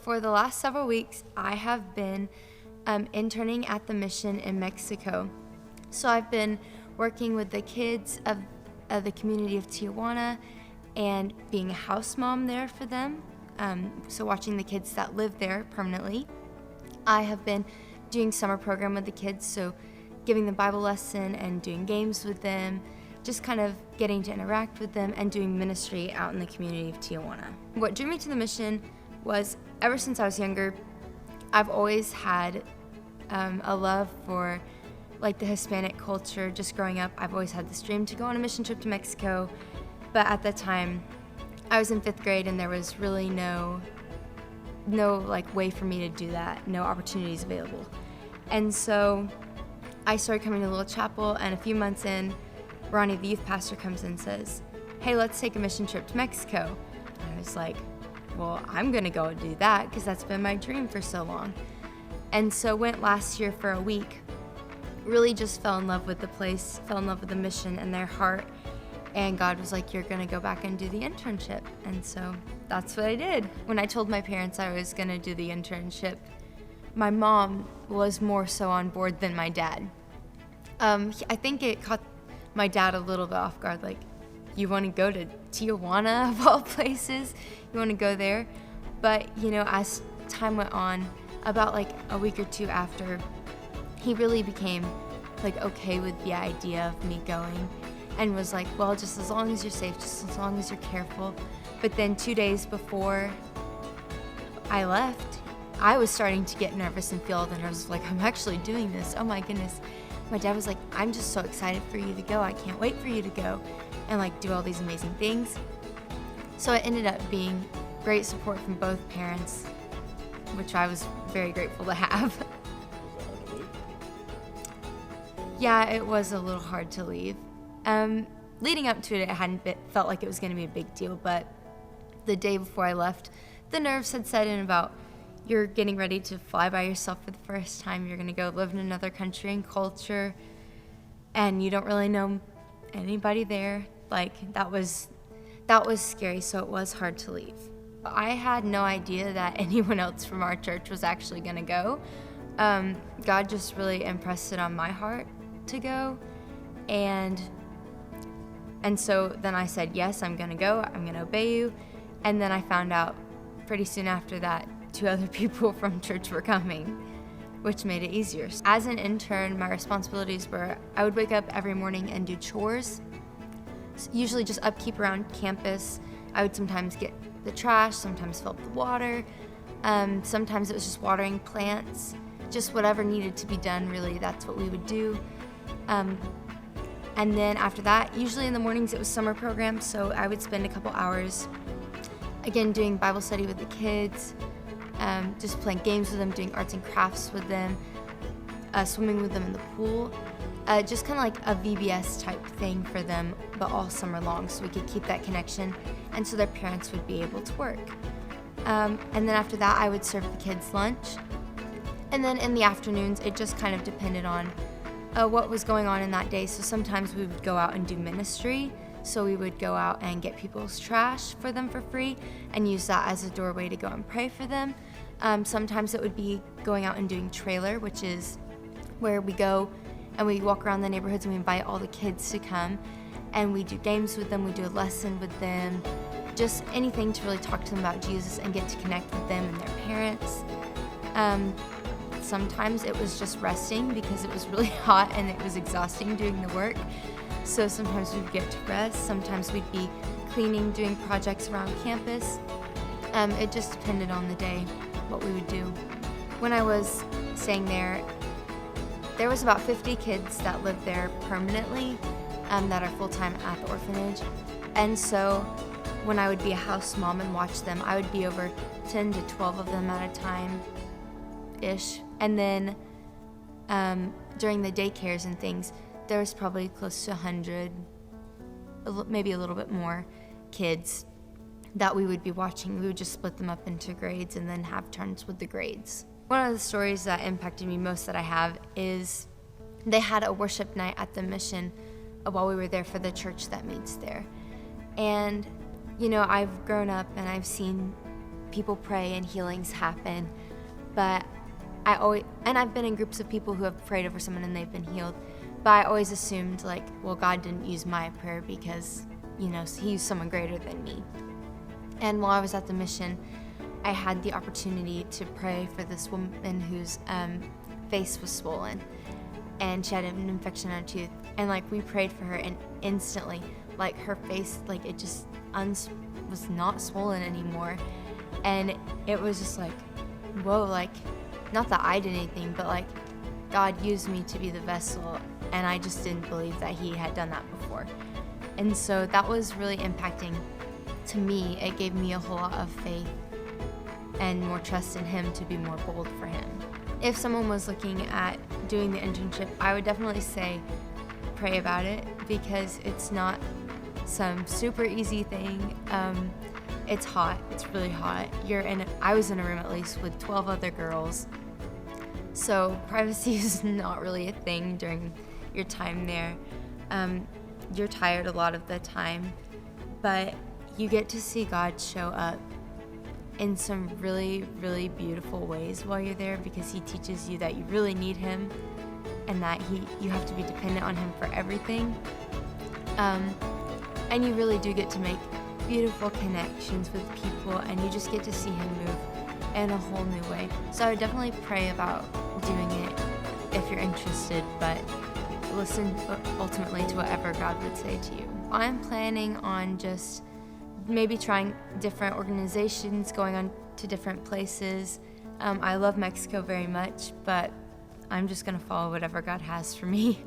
for the last several weeks, I have been interning at the mission in Mexico. So I've been working with the kids of the community of Tijuana and being a house mom there for them. So watching the kids that live there permanently. I have been doing summer program with the kids, so giving them Bible lesson and doing games with them, just kind of getting to interact with them and doing ministry out in the community of Tijuana. What drew me to the mission was, ever since I was younger, I've always had a love for like the Hispanic culture. Just growing up, I've always had this dream to go on a mission trip to Mexico, but at that time, I was in 5th grade and there was really no like way for me to do that, no opportunities available. And so I started coming to Little Chapel, and a few months in, Ronnie, the youth pastor, comes in and says, "Hey, let's take a mission trip to Mexico." And I was like, well, I'm gonna go and do that because that's been my dream for so long. And so went last year for a week, really just fell in love with the place, fell in love with the mission and their heart. And God was like, you're gonna go back and do the internship. And so that's what I did. When I told my parents I was gonna do the internship, my mom was more so on board than my dad. I think it caught my dad a little bit off guard, like, you wanna go to Tijuana of all places? You wanna go there? But, as time went on, about like a week or two after, he really became like okay with the idea of me going. And was like, well, just as long as you're safe, just as long as you're careful. But then 2 days before I left, I was starting to get nervous and feel all the nerves, like, I'm actually doing this, oh my goodness. My dad was like, I'm just so excited for you to go, I can't wait for you to go and like do all these amazing things. So it ended up being great support from both parents, which I was very grateful to have. Yeah, it was a little hard to leave. Leading up to it, felt like it was going to be a big deal, but the day before I left, the nerves had set in about, you're getting ready to fly by yourself for the first time, you're going to go live in another country and culture, and you don't really know anybody there. Like, that was scary, so it was hard to leave. I had no idea that anyone else from our church was actually going to go. God just really impressed it on my heart to go, and so then I said, yes, I'm going to go, I'm going to obey you. And then I found out pretty soon after that 2 other people from church were coming, which made it easier. As an intern, my responsibilities were, I would wake up every morning and do chores, usually just upkeep around campus. I would sometimes get the trash, sometimes fill up the water, sometimes it was just watering plants, just whatever needed to be done, really, that's what we would do. And then after that, usually in the mornings it was summer program, so I would spend a couple hours, again, doing Bible study with the kids, just playing games with them, doing arts and crafts with them, swimming with them in the pool, just kind of like a VBS type thing for them, but all summer long, so we could keep that connection, and so their parents would be able to work. And then after that, I would serve the kids lunch, and then in the afternoons, it just kind of depended on what was going on in that day. So sometimes we would go out and do ministry. So we would go out and get people's trash for them for free and use that as a doorway to go and pray for them. Sometimes it would be going out and doing trailer, which is where we go and we walk around the neighborhoods and we invite all the kids to come and we do games with them, we do a lesson with them, just anything to really talk to them about Jesus and get to connect with them and their parents. Sometimes it was just resting because it was really hot and it was exhausting doing the work. So sometimes we'd get to rest, sometimes we'd be cleaning, doing projects around campus. It just depended on the day, what we would do. When I was staying there was about 50 kids that lived there permanently, that are full-time at the orphanage. And so when I would be a house mom and watch them, I would be over 10 to 12 of them at a time-ish. And then during the daycares and things, there was probably close to 100, maybe a little bit more kids that we would be watching. We would just split them up into grades and then have turns with the grades. One of the stories that impacted me most that I have is they had a worship night at the mission while we were there for the church that meets there. And, I've grown up and I've seen people pray and healings happen, but I've been in groups of people who have prayed over someone and they've been healed, but I always assumed, like, well, God didn't use my prayer because, he used someone greater than me. And while I was at the mission, I had the opportunity to pray for this woman whose face was swollen, and she had an infection on her tooth. And, like, we prayed for her, and instantly, like, her face, like, it just was not swollen anymore. And it was just like, whoa, like, not that I did anything, but, like, God used me to be the vessel, and I just didn't believe that he had done that before. And so that was really impacting to me. It gave me a whole lot of faith and more trust in him to be more bold for him. If someone was looking at doing the internship, I would definitely say pray about it, because it's not some super easy thing. It's hot. It's really hot. I was in a room at least with 12 other girls. So privacy is not really a thing during your time there. You're tired a lot of the time, but you get to see God show up in some really, really beautiful ways while you're there, because he teaches you that you really need him and that you have to be dependent on him for everything. And you really do get to make beautiful connections with people, and you just get to see him move in a whole new way. So I would definitely pray about doing it if you're interested, but listen ultimately to whatever God would say to you. I'm planning on just maybe trying different organizations, going on to different places. I love Mexico very much, but I'm just going to follow whatever God has for me.